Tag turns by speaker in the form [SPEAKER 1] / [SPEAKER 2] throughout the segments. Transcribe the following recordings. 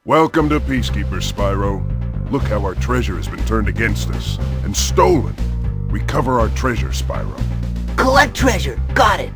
[SPEAKER 1] Welcome to Peacekeepers, Spyro. Look how our treasure has been turned against us and stolen. Recover our treasure, Spyro.
[SPEAKER 2] Collect treasure. Got it.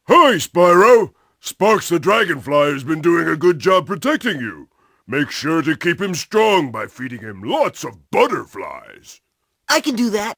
[SPEAKER 1] Hi, Spyro! Sparks the Dragonfly has been doing a good job protecting you. Make sure to keep him strong by feeding him lots of butterflies.
[SPEAKER 2] I can do that.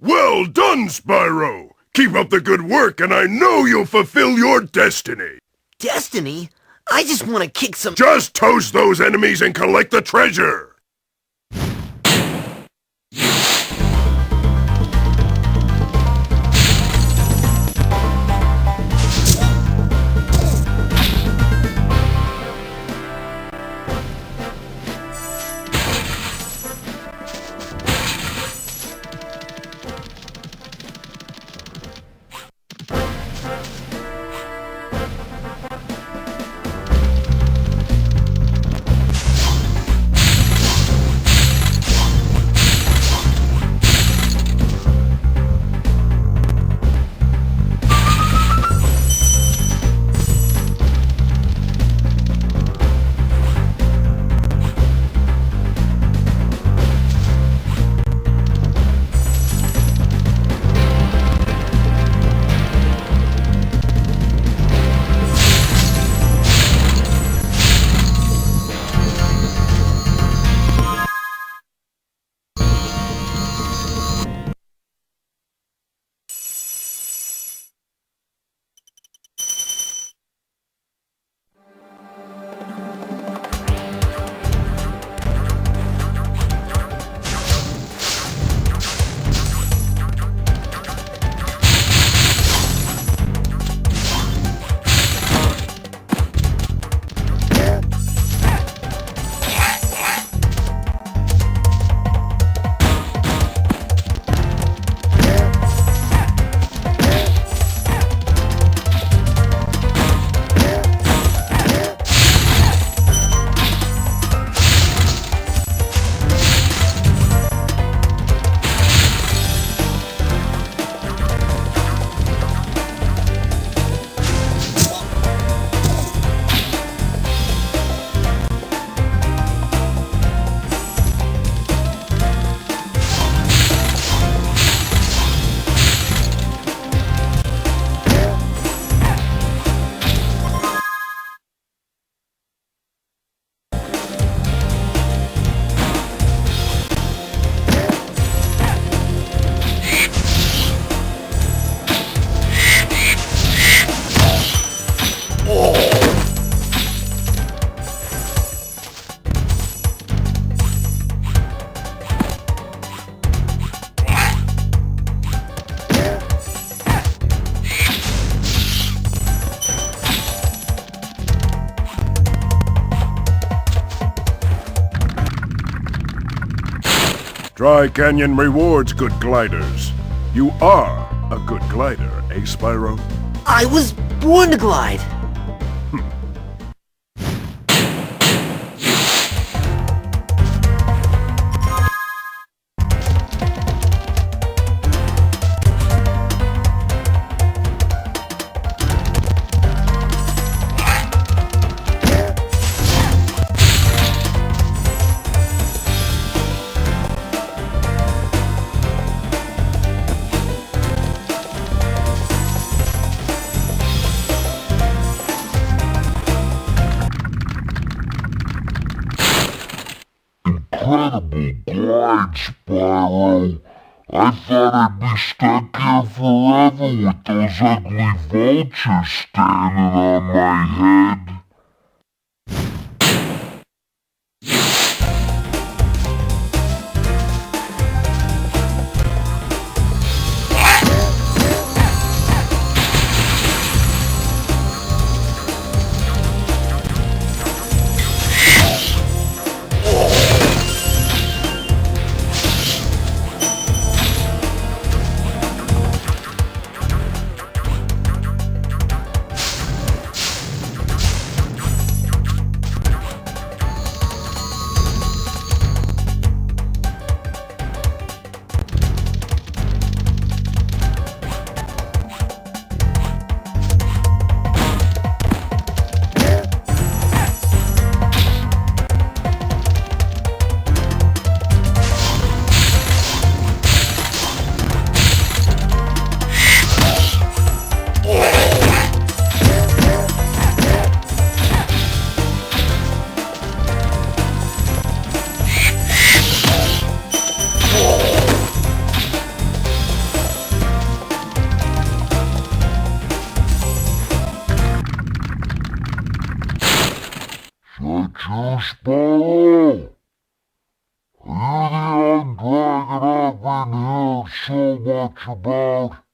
[SPEAKER 1] Well done, Spyro! Keep up the good work and I know you'll fulfill your destiny!
[SPEAKER 2] Destiny? I just want to kick some...
[SPEAKER 1] Just toast those enemies and collect the treasure! Try Canyon Rewards good gliders. You are a good glider, eh, Spyro?
[SPEAKER 2] I was born to glide.
[SPEAKER 3] Incredible glide, Spyro. I thought I'd be stuck here forever with those ugly vultures standing on my head. Spyro? Are you the young dragon I've been hearing so much about?